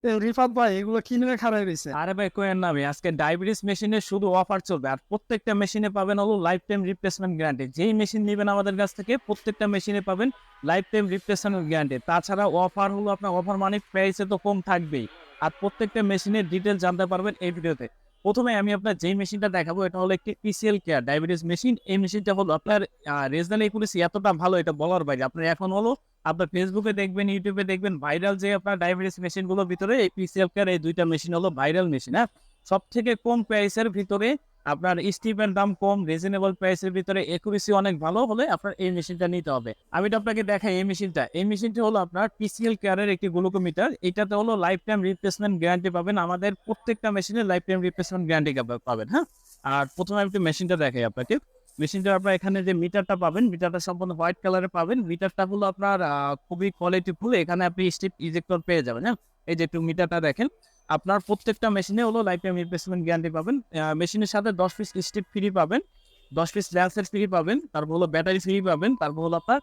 রিফাত ভাই এগুলো কিনে খারাপ হয়েছে। আরে ভাই কোয়েন না, আমি আজকে ডায়াবেটিস মেশিনে শুধু অফার চলবে, আর প্রত্যেকটা মেশিনে পাবেন হলো লাইফ টাইম রিপ্লেসমেন্ট গ্যারান্টি। যেই মেশিন নেবেন আমাদের কাছ থেকে প্রত্যেকটা মেশিনে পাবেন লাইফ টাইম রিপ্লেসমেন্ট গ্যারান্টি। তাছাড়া অফার হলো আপনার, অফার মানে প্রাইসে তো কম থাকবেই, আর প্রত্যেকটা মেশিনের ডিটেল জানতে পারবেন এই ভিডিওতে। প্রথমে আমি আপনার যেই মেশিনটা দেখাবো এটা হলো একটি পিসিএল কেয়ার ডায়াবেটিস মেশিন। এই মেশিনটা হলো আপনার রেজনাল একুরেসি এতটা ভালো, এটা বলার বাইরে। আপনার এখন হলো আপনার ফেসবুকে দেখবেন, ইউটিউবে দেখবেন ভাইরাল যে আপনার ডায়াবেটিস মেশিন গুলোর ভিতরে এই পিসিএল কেয়ার এই দুইটা মেশিন হলো ভাইরাল মেশিন। হ্যাঁ, সব থেকে কম প্রাইসের ভিতরে আপনার স্টিপের দাম কম, রিজনেবল প্রাইসের ভিতরে একুরেসি অনেক ভালো হলে আপনার এই মেশিনটা নিতে হবে। আমি তো আপনাকে দেখাই এই মেশিনটা। এই মেশিনটা হলো আপনার পিসিএল কেয়ারের একটি গ্লুকোমিটার। এটাতে হলো লাইফ টাইম রিপ্লেসমেন্ট গ্যারান্টি পাবেন, আমাদের প্রত্যেকটা মেশিনে লাইফ টাইম রিপ্লেসমেন্ট গ্যারান্টি পাবেন। হ্যাঁ, আর প্রথমে আমি একটু মেশিনটা দেখাই আপনাকে। মেশিনটা আপনার এখানে যে মিটারটা পাবেন, মিটারটা সম্পূর্ণ হোয়াইট কালারে পাবেন। মিটারটা হলো আপনার খুবই কোয়ালিটিফুল। এখানে আপনি স্টিপ ইজেক্টর পেয়ে যাবেন। হ্যাঁ, এই যে একটু মিটারটা দেখেন। আপনার প্রত্যেকটা মেশিনে হলো লাইফ টাইম রিপ্লেসমেন্ট গ্যারান্টি পাবেন। মেশিনের সাথে 10 পিস স্টিপ ফ্রি পাবেন, 10 পিস ল্যান্সের ফ্রি পাবেন, তারপর হলো ব্যাটারি ফ্রি পাবেন, তারপর হলো আপনার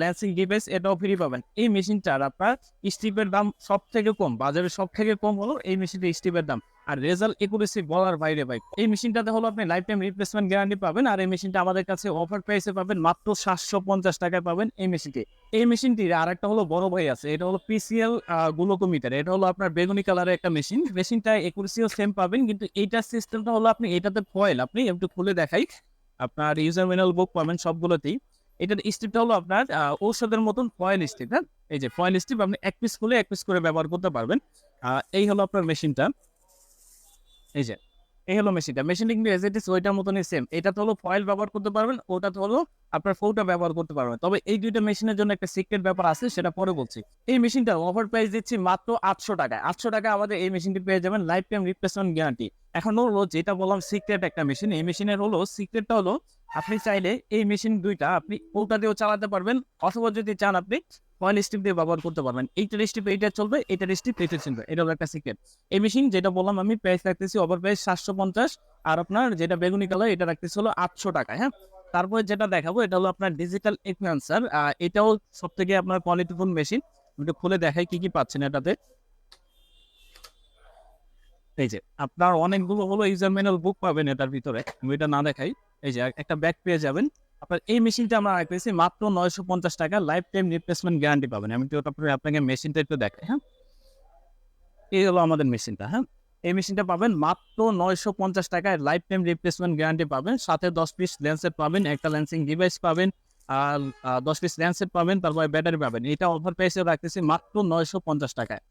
ল্যান্সিং ডিভাইস এটাও ফ্রি পাবেন। এই মেশিনটার আপনার স্টিপের দাম সব থেকে কম, বাজারে সব থেকে কম হলো এই মেশিনটা স্টিপের দাম। আর রেজাল্ট একুরেসি বলার বাইরে ভাই। এই মেশিনটাতে হলো আপনি লাইফ টাইম রিপ্লেসমেন্ট গ্যারান্টি পাবেন। আর এই মেশিনটা আমাদের কাছে অফার প্রাইসে পাবেন মাত্র 750 টাকায় পাবেন এই মেশিনটি। এই মেশিনটির আর একটা হলো বড় ভাই আছে, এটা হলো পিসিএল গ্লুকোমিটার। এটা হলো আপনার বেগুনি কালারের একটা মেশিন। মেশিনটা একুরেসিও সেম পাবেন, কিন্তু এইটার সিস্টেমটা হলো আপনি এটাতে ফয়েল, আপনি একটু খুলে দেখাই। আপনার ইউজার ম্যানুয়াল বুক পাবেন সবগুলোতেই। এটার স্টিপটা হলো আপনার ঔষধের মতন ফয়েল স্টিপ। হ্যাঁ, এই যে ফয়েল স্টিপ, আপনি এক পিস খুলে এক পিস করে ব্যবহার করতে পারবেন। এই হলো আপনার মেশিনটা। এই যে এই হলো মেশিনটা। মেশিনটা কিন্তু এজ ইট ইজ ওইটার মতনই সেম। এটা তো হলো ফয়েল ব্যবহার করতে পারবেন, ওটা তো হলো আপনার ফৌটা ব্যবহার করতে পারবেন। তবে এই দুইটা মেশিনের জন্য একটা সিক্রেট ব্যাপার আছে, সেটা পরে বলছি। এই মেশিনটার অফার প্রাইস দিচ্ছি মাত্র 800 টাকায়। 800 টাকা আমাদের এই মেশিনটি পেয়ে যাবেন লাইফ টাইম রিপ্লেসমেন্ট গ্যারান্টি। এখন হলো যেটা বললাম সিক্রেট একটা মেশিন, এই মেশিনের হলো সিক্রেটটা হলো আপনি চাইলে এই মেশিন দুইটা আপনি ফৌটা দিয়েও চালাতে পারবেন, অথবা যদি চান আপনি ফয়েল স্টিপ দিয়ে ব্যবহার করতে পারবেন। এইটার স্টিপ এইটা চলবে, এইটার স্টিপ এইটা চলবে। এটা হলো একটা সিক্রেট। এই মেশিন যেটা বললাম আমি প্রাইস রাখতেছি ওভার প্রাইস 750। আর আপনার যেটা বেগুনি কালার এটা রাখতেছি হলো 800 টাকা। হ্যাঁ, তারপরে যেটা দেখাবো এটা হলো আপনার ডিজিটাল ইনফ্লুয়েন্সার। এটাও সব থেকে আপনার কোয়ালিটিফুল মেশিন। একটু খুলে দেখাই কি কি পাচ্ছেন এটাতে। এই যে আপনার অনেকগুলো হলো ইউজার ম্যানুয়াল বুক পাবেন এটার ভিতরে, আমি এটা না দেখাই। এই যে একটা ব্যাগ পেয়ে যাবেন। আপনার এই মেশিনটা আমরা রাখতেছি মাত্র 950 টাকা, লাইফ টাইম রিপ্লেসমেন্ট গ্যারান্টি পাবেন। আমি তো তারপরে আপনাকে মেশিনটা একটু দেখাই। হ্যাঁ, এই হলো আমাদের মেশিনটা। হ্যাঁ, এই মেশিনটা পাবেন মাত্র 950 টাকায়, লাইফ টাইম রিপ্লেসমেন্ট গ্যারান্টি পাবেন। সাথে 10 পিস ল্যান্সেট পাবেন, একটা ল্যান্সিং ডিভাইস পাবেন, আর 10 পিস ল্যান্সেট পাবেন, তারপরে ব্যাটারি পাবেন। এটা অফার প্রাইসে রাখতেছি মাত্র 950 টাকায়।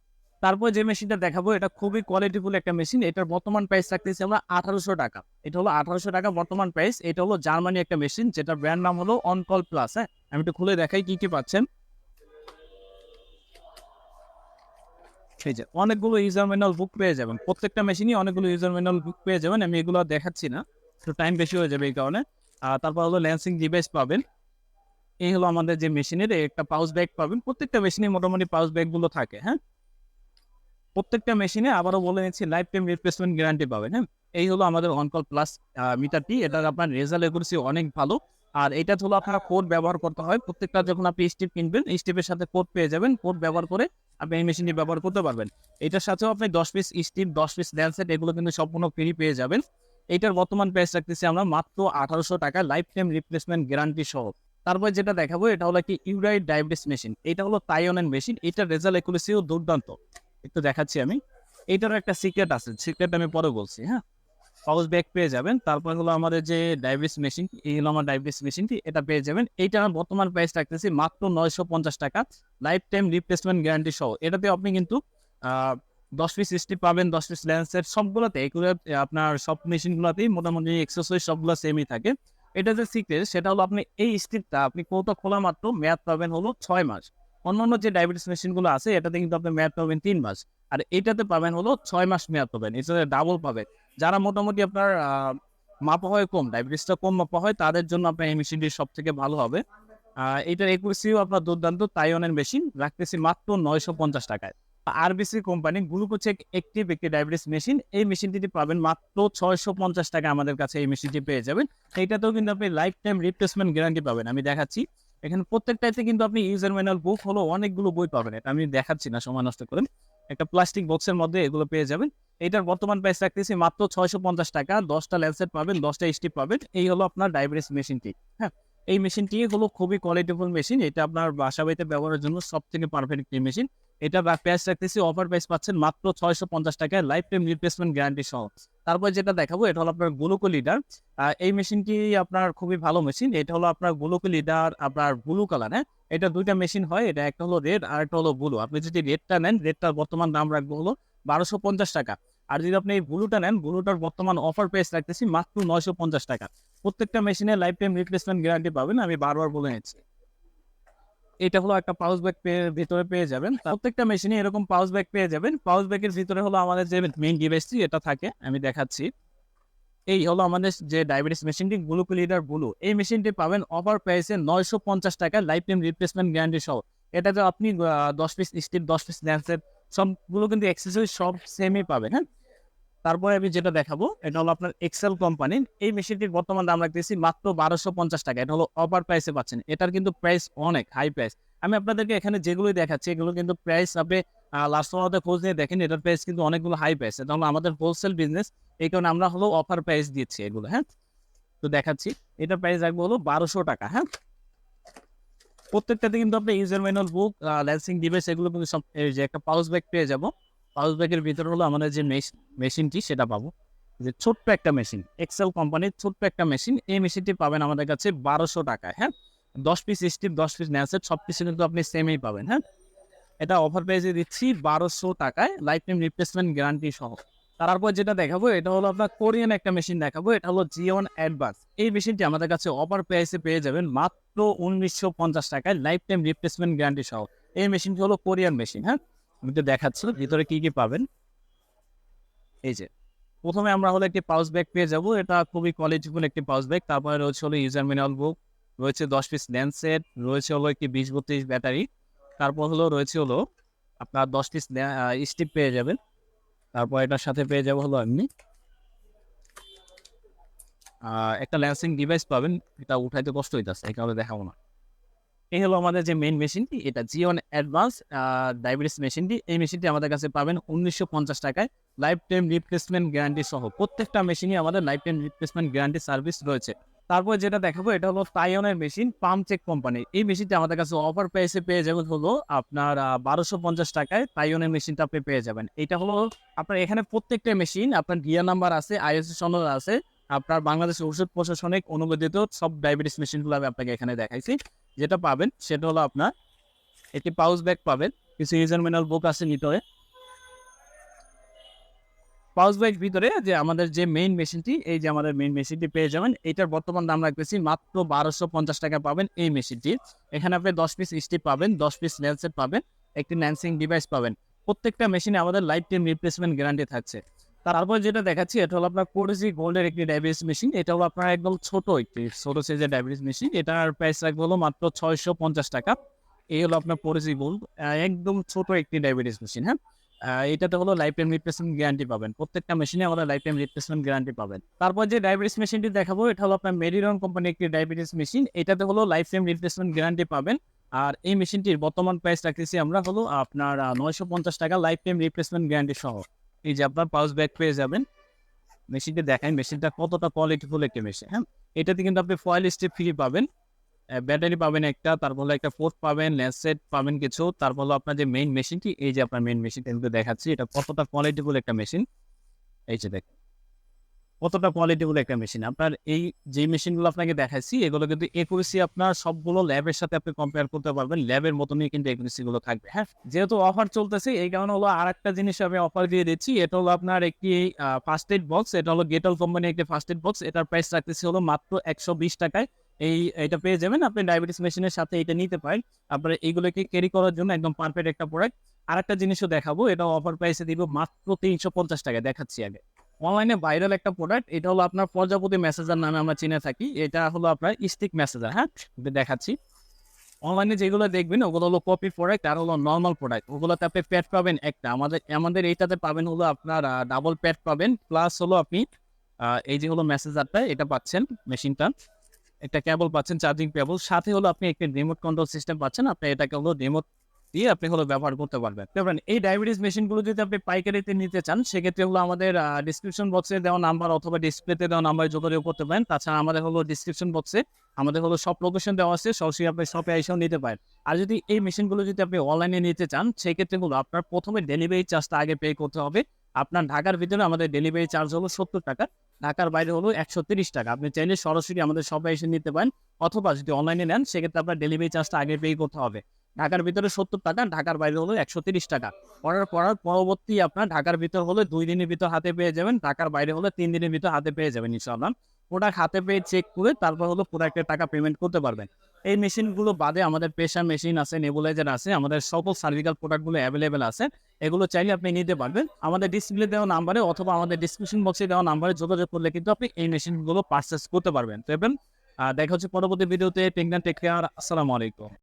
তারপর যে মেশিনটা দেখাবো এটা খুবই কোয়ালিটিফুল একটা মেশিন। এটার বর্তমান প্রাইস রাখতেছি আমরা 1800 টাকা। এটা হলো 1800 টাকা বর্তমান প্রাইস। এটা হলো জার্মানি একটা মেশিন, যেটা ব্র্যান্ড নাম হলো অনকল প্লাস। হ্যাঁ, আমি একটু খুলে দেখাই কি কি পাচ্ছেন। এই যে অনেকগুলো ইউজার ম্যানুয়াল বুক পেয়ে যাবেন, প্রত্যেকটা মেশিনই অনেকগুলো ইউজার ম্যানুয়াল বুক পেয়ে যাবেন। আমি এগুলো দেখাচ্ছি না, একটু টাইম বেশি হয়ে যাবে এই কারণে। তারপর হলো ল্যান্সিং ডিভাইস পাবেন। এই হলো আমাদের যে মেশিনের একটা পাউচ ব্যাগ পাবেন। প্রত্যেকটা মেশিনে মোটামুটি পাউচ ব্যাগ গুলো থাকে। হ্যাঁ, প্রত্যেকটা মেশিনে আবারও বলে নিচ্ছি লাইফ টাইম রিপ্লেসমেন্ট গ্যারান্টি পাবেন। হ্যাঁ, এই হলো আমাদের অনকল প্লাস মিটারটি। এটার আপনার রেজাল্ট একুরেসি অনেক ভালো। আর এটা হলো আপনারা কোড ব্যবহার করতে হয় প্রত্যেকটা, যখন আপনি স্টিপ কিনবেন স্টিপের সাথে কোড পেয়ে যাবেন। কোড ব্যবহার করে আপনি এই মেশিনটি ব্যবহার করতে পারবেন। এটার সাথেও আপনি 10 পিস স্টিপ, 10 পিস ল্যান্সেট এগুলো কিন্তু সম্পূর্ণ ফ্রি পেয়ে যাবেন। এইটার বর্তমান প্রাইস রাখতেছি আমরা মাত্র 1800 টাকা, লাইফ টাইম রিপ্লেসমেন্ট গ্যারান্টি সহ। তারপর যেটা দেখাবো এটা হলো একটি ইউরাইড ডায়াবেটিস মেশিন। এটা হলো তাইওয়ানের মেশিন। এটার রেজাল্ট একুরেসিও দুর্দান্ত। একটু দেখাচ্ছি আমি। এইটার একটা সিক্রেট আছে, সিক্রেট আমি পরে বলছি। হ্যাঁ, পাউচ ব্যাগ পেয়ে যাবেন। তারপর হলো আমাদের যে ডায়াবেটিস মেশিন, এই হলো আমার ডায়াবেটিস মেশিনটি, এটা পেয়ে যাবেন। এইটা আমার বর্তমান প্রাইস রাখতেছি মাত্র 950 টাকা, লাইফ টাইম রিপ্লেসমেন্ট গ্যারান্টি সহ। এটাতে আপনি কিন্তু 10 পিস স্টিপ পাবেন, 10 পিস ল্যান্সের সবগুলোতে এগুলো। আপনার সব মেশিনগুলোতেই মোটামুটি এক্সারসাইজ সবগুলো সেমই থাকে। এটা যে সিক্রেট সেটা হলো আপনি এই স্টিপটা আপনি কৌটা খোলা মাত্র মেয়াদ পাবেন হলো 6 মাস। অন্যান্য যে ডায়াবেটিস মেশিনগুলো আছে এটাতে কিন্তু আপনি মেয়াদ পাবেন 3 মাস, আর এটাতে পাবেন হলো 6 মাস মেয়াদ পাবেন। এটাতে ডাবল পাবেন। যারা মোটামুটি আপনার মাপা হয় কম, ডায়াবেটিসটা কম মাপা হয়, তাদের জন্য আপনার এই মেশিনটি সব থেকে ভালো হবে। এটার একুরেসিও আপনার দুর্দান্ত। তাইওয়ানের মেশিন রাখতেছি মাত্র 950 টাকায়। আরবিসি কোম্পানি গ্লুকোচেক একটিভ একটি ডায়াবেটিস মেশিন। এই মেশিনটি পাবেন মাত্র 650 টাকা আমাদের কাছে এই মেশিনটি পেয়ে যাবেন। এইটাতেও কিন্তু আপনি লাইফ টাইম রিপ্লেসমেন্ট গ্যারান্টি পাবেন। আমি দেখাচ্ছি এখানে প্রত্যেকটাতে কিন্তু আপনি ইউজার ম্যানুয়াল বুক হলো অনেকগুলো বই পাবেন। এটা আমি দেখাচ্ছি না সময় নষ্ট করেন। একটা প্লাস্টিক বক্সের মধ্যে এগুলো পেয়ে যাবেন। এটার বর্তমান প্রাইস রাখতেছি মাত্র 650 টাকা। 10টা ল্যান্সেট পাবেন, 10টা স্টিপ পাবেন। এই হলো আপনার ডায়াবেটিস মেশিনটি। হ্যাঁ, এই মেশিনটি হলো খুবই কোয়ালিটিফুল মেশিন। এটা আপনার বাসা বাড়িতে ব্যবহারের জন্য সবথেকে পারফেক্ট একটি মেশিন। এটা প্রাইস রাখতেছি, অফার প্রাইস পাচ্ছেন মাত্র 650 টাকায়, লাইফ টাইম রিপ্লেসমেন্ট গ্যারান্টি সহ। তারপর যেটা দেখাবো এটা হলো আপনার গ্লুকো লিডার। এই মেশিনটি আপনার খুবই ভালো মেশিন। এটা হলো আপনার গ্লুকো লিডার, আপনার ব্লু কালার। হ্যাঁ, এটা দুইটা মেশিন হয়, এটা একটা হলো রেড আর একটা হলো ব্লু। আপনি যদি রেডটা নেন, রেডটার বর্তমান দাম রাখবো হলো 1250 টাকা। আর যদি আপনি এই ব্লুটা নেন, ব্লুটার বর্তমান অফার প্রাইস রাখতেছি মাত্র 950 টাকা। প্রত্যেকটা মেশিনে লাইফ টাইম রিপ্লেসমেন্ট গ্যারান্টি পাবেন, আমি বারবার বলে নিচ্ছি। এটা হলো একটা পাউচ ব্যাগ ভিতরে পেয়ে যাবেন। প্রত্যেকটা মেশিনে এরকম পাউচ ব্যাগ পেয়ে যাবেন। পাউচ ব্যাগের ভিতরে হলো আমাদের যে মেইন ডিভাইসটি এটা থাকে, আমি দেখাচ্ছি। এই হলো আমাদের যে ডায়াবেটিস মেশিনটি, গ্লুকো লিডার ব্লু। এই মেশিনটি পাবেন অফার প্রাইসে 950 টাকা, লাইফ টাইম রিপ্লেসমেন্ট গ্যারান্টি সহ। এটাতে আপনি 10 পিস স্টিপ, 10 পিস ল্যান্সেট সবগুলো কিন্তু অ্যাক্সেসরি সব সেমই পাবেন। হ্যাঁ, তারপরে আমি যেটা দেখাবো এটা হলো আপনার এক্সেল কোম্পানির। এই মেশিনটির বর্তমান দাম রাখতেছি মাত্র 1250 টাকা। এটা হলো অফার প্রাইসে পাচ্ছেন। এটার কিন্তু প্রাইস অনেক হাই প্রাইস। আমি আপনাদেরকে এখানে যেগুলোই দেখাচ্ছি এগুলো কিন্তু প্রাইস আপনি লাস্ট মধ্যে খোঁজ নিয়ে দেখেন, এটার প্রাইস কিন্তু অনেকগুলো হাই প্রাইস। এটা হলো আমাদের হোলসেল বিজনেস, এই কারণে আমরা হলো অফার প্রাইস দিচ্ছি এগুলো। হ্যাঁ, তো দেখাচ্ছি, এটার প্রাইস রাখবো হলো 1200 টাকা। হ্যাঁ, প্রত্যেকটাতে কিন্তু আপনি ইউজার ম্যানুয়াল, বুক, ল্যান্সিং ডিভাইস এগুলো কিন্তু সব, এই যে একটা পাউচ ব্যাগ পেয়ে যাবো। পাউচ ব্যাগের ভিতরে হলো আমাদের যে মেশিনটি সেটা পাবো, যে ছোট্ট একটা মেশিন, এক্সেল কোম্পানির ছোট্ট একটা মেশিন। এই মেশিনটি পাবেন আমাদের কাছে 1200 টাকায়। হ্যাঁ, 10 পিস স্টিপ, 10 পিস ন্যাসেট সব কিছু কিন্তু আপনি সেমই পাবেন। হ্যাঁ, এটা অফার প্রাইসে দিচ্ছি 1200 টাকায়, লাইফ টাইম রিপ্লেসমেন্ট গ্যারান্টি সহ। তারপর যেটা দেখাবো এটা হলো আপনার কোরিয়ান একটা মেশিন দেখাবো। এটা হলো G1 অ্যাডভান্স। এই মেশিনটি আমাদের কাছে অফার প্রাইসে পেয়ে যাবেন মাত্র 1950 টাকায়, লাইফ টাইম রিপ্লেসমেন্ট গ্যারান্টি সহ। এই মেশিনটি হলো কোরিয়ান মেশিন। হ্যাঁ, আমি তো দেখাচ্ছি ভিতরে কি কি পাবেন। এই যে প্রথমে আমরা হলো একটি পাউচ ব্যাগ পেয়ে যাব। এটা খুবই কোয়ালিটিফুল একটি পাউচ ব্যাগ। তারপরে রয়েছে হলো ইউজার ম্যানুয়াল বুক, রয়েছে 10 পিস ল্যান্সেট, রয়েছে হলো একটি 20-32 ব্যাটারি। তারপর হলো রয়েছে হলো আপনার 10 পিস স্টিপ পেয়ে যাবেন। তারপর এটার সাথে পেয়ে যাবো হলো এমনি একটা ল্যান্সিং ডিভাইস পাবেন। এটা উঠাইতে কষ্ট হইতেছে, এই কারণে দেখাবো না। এই হলো আমাদের যে মেইন মেশিনটি, এটা G1 অ্যাডভান্স ডায়াবেটিস মেশিনটি। এই মেশিনটি আমাদের কাছে পাবেন 1950 টাকায়, লাইফ টাইম রিপ্লেসমেন্ট গ্যারান্টি সহ। প্রত্যেকটা মেশিনই আমাদের life time replacement guarantee service রয়েছে। তারপর যেটা দেখাবো এটা হলো তাইওয়ানের মেশিন, পাম্পচেক কোম্পানি। এই মেশিনটি আমাদের কাছে অফার প্রাইসে পেয়ে যাবেন হলো আপনার 1250 টাকায়। তাইওয়ানের মেশিনটা আপনি পেয়ে যাবেন। এটা হলো আপনার এখানে প্রত্যেকটা মেশিন আপনার গিয়া নাম্বার আছে, আইএসও সনদ আছে। আপনার বাংলাদেশ ঔষধ প্রশাসনিক অনুমোদিত সব ডায়াবেটিস মেশিনগুলো আমি আপনাকে এখানে দেখাইছি। যেটা পাবেন সেটা হলো আপনার একটি পাউচ ব্যাগ পাবেন, কিছু ইউজার ম্যানুয়াল বুক আছে ভিতরে। পাউচ ব্যাগ ভিতরে যে আমাদের যে মেইন মেশিনটি, এই যে আমাদের মেইন মেশিনটি পেয়ে যাবেন। এটার বর্তমান দাম রাখতেছি মাত্র 1250 টাকা পাবেন এই মেশিনটি। এখানে আপনি 10 পিস স্টিপ পাবেন, 10 পিস ল্যান্সেট পাবেন, একটি ল্যান্সিং ডিভাইস পাবেন। প্রত্যেকটা মেশিনে আমাদের লাইফ টাইম রিপ্লেসমেন্ট গ্যারান্টি থাকছে। তারপর যেটা দেখাচ্ছি এটা হলো আপনার কোরেজি গোল্ডের একটি ডায়াবেটিস মেশিন। এটা হলো আপনার একদম ছোট একটি ছোট সাইজের ডায়াবেটিস মেশিন। এটার প্রাইস রাখবো হলো মাত্র 650 টাকা। এই হলো আপনার কোরেজি গোল্ড, একদম ছোট একটি ডায়াবেটিস মেশিন। হ্যাঁ, এটাতে হলো লাইফ টাইম রিপ্লেসমেন্ট গ্যারান্টি পাবেন। প্রত্যেকটা মেশিনে আমাদের লাইফ টাইম রিপ্লেসমেন্ট গ্যারান্টি পাবেন। তারপর যে ডায়াবেটিস মেশিনটি দেখাবো এটা হলো আপনার মেডিরন কোম্পানি একটি ডায়াবেটিস মেশিন। এটাতে হলো লাইফ টাইম রিপ্লেসমেন্ট গ্যারান্টি পাবেন। আর এই মেশিনটির বর্তমান প্রাইস রাখতেছি আমরা হলো আপনার 950 টাকা, লাইফ টাইম রিপ্লেসমেন্ট গ্যারান্টি সহ। এই যে আপনার পাউচ ব্যাগ পেয়ে যাবেন। মেশিনটি দেখাই মেশিনটা কতটা কোয়ালিটিফুল একটি মেশিন। হ্যাঁ, এটাতে কিন্তু আপনি ফয়েল স্টিপ ফ্রি পাবেন, ব্যাটারি পাবেন একটা, তারপর হলো একটা পোর্ট পাবেন, ল্যান্সেট পাবেন কিছু। তারপর হলো আপনার যে মেইন মেশিনটি, এই যে আপনার মেইন মেশিনটা কিন্তু দেখাচ্ছি এটা কতটা কোয়ালিটিফুল একটা মেশিন। এই যে দেখেন কতটা কোয়ালিটিফুল একটা মেশিন। আপনার এই যে মেশিনগুলো আপনাকে দেখাচ্ছি এগুলো কিন্তু একুরেসি আপনার সবগুলো ল্যাবের সাথে আপনি কম্পেয়ার করতে পারবেন, ল্যাবের মতনই কিন্তু একুরেসি গুলো থাকবে। হ্যাঁ, যেহেতু অফার চলতেছে এই কারণে হলো আর একটা জিনিস আমি অফার দিয়ে দিচ্ছি। এটা হলো আপনার একটি ফার্স্ট এড বক্স। এটা হলো গেটল কোম্পানি একটি ফার্স্ট এড বক্স। এটার প্রাইস রাখতেছি হলো মাত্র 120 টাকায়। এটা পেয়ে যাবেন আপনি ডায়াবেটিস মেশিনের সাথে, এটা নিতে পারেন। আপনার এইগুলোকে ক্যারি করার জন্য একদম পারফেক্ট একটা প্রোডাক্ট। আর একটা জিনিসও দেখাবো, এটা অফার প্রাইসে দিব মাত্র 350 টাকায়। দেখাচ্ছি আগে অনলাইনে ভাইরাল একটা প্রোডাক্ট। এটা হলো আপনার প্রজাপতি মেসেজার নামে আমরা চিনে থাকি। এটা হলো আপনার স্টিক মেসেজার। হ্যাঁ, দেখাচ্ছি। অনলাইনে যেগুলো দেখবেন ওগুলো হলো কপি প্রোডাক্ট আর হলো নর্মাল প্রোডাক্ট। ওগুলোতে আপনি প্যাড পাবেন একটা, আমাদের এইটাতে পাবেন হলো আপনার ডাবল প্যাড পাবেন, প্লাস হলো আপনি এই যে হলো মেসেজারটা এটা পাচ্ছেন মেশিনটা, একটা কেবল পাচ্ছেন, চার্জিং কেবল, সাথে হলো আপনি একটা রিমোট কন্ট্রোল সিস্টেম পাচ্ছেন। আপনি এটাকে হলো রিমোট দিয়ে আপনি হলো ব্যবহার করতে পারবেন। দেখবেন এই ডায়াবেটিস মেশিনগুলো যদি আপনি পাইকারিতে নিতে চান সেক্ষেত্রে হলো আমাদের ডিসক্রিপশন বক্সে দেওয়া নাম্বার অথবা ডিসপ্লেতে দেওয়া নাম্বারে যোগাযোগ করতে পারেন। তাছাড়া আমাদের হলো ডিসক্রিপশন বক্সে আমাদের হলো সব লোকেশন দেওয়া আছে, সরাসরি আপনি শপে এসেও নিতে পারেন। আর যদি এই মেশিনগুলো যদি আপনি অনলাইনে নিতে চান সেক্ষেত্রে হলো আপনার প্রথমে ডেলিভারি চার্জটা আগে পে করতে হবে। আপনার ঢাকার ভিতরে আমাদের ডেলিভারি চার্জ হলো ৭০ টাকা, ঢাকার বাইরে হলো ১৩০ টাকা। আপনি চাইলে সরাসরি আমাদের শপে এসে নিতে পারেন, অথবা যদি অনলাইনে নেন সেক্ষেত্রে আপনার ডেলিভারি চার্জটা আগে পে করতে হবে। ঢাকার ভিতরে ৭০ টাকা, ঢাকার বাইরে হলো ১৩০ টাকা। অর্ডার করার পরবর্তী আপনার ঢাকার ভিতর হলে ২ দিনের ভিতর হাতে পেয়ে যাবেন, ঢাকার বাইরে হলে ৩ দিনের ভিতর হাতে পেয়ে যাবেন ইনশাআল্লাহ। প্রোডাক্ট হাতে পেয়ে চেক করে তারপর হলো প্রোডাক্টের টাকা পেমেন্ট করতে পারবেন। এই মেশিনগুলো বাদে আমাদের প্রেশার মেশিন আছে, নেবুলাইজার আছে, আমাদের সকল সার্ভিক্যাল প্রোডাক্টগুলো অ্যাভেলেবেল আছে। এগুলো চাইলে আপনি নিতে পারবেন। আমাদের ডিসপ্লে দেওয়া নাম্বারে অথবা আমাদের ডিসক্রিপশন বক্সে দেওয়া নাম্বারে যোগাযোগ করলে কিন্তু আপনি এই মেশিনগুলো পারচেস করতে পারবেন। তো দেখা হচ্ছে পরবর্তী ভিডিওতে। Take care. আসসালামু আলাইকুম।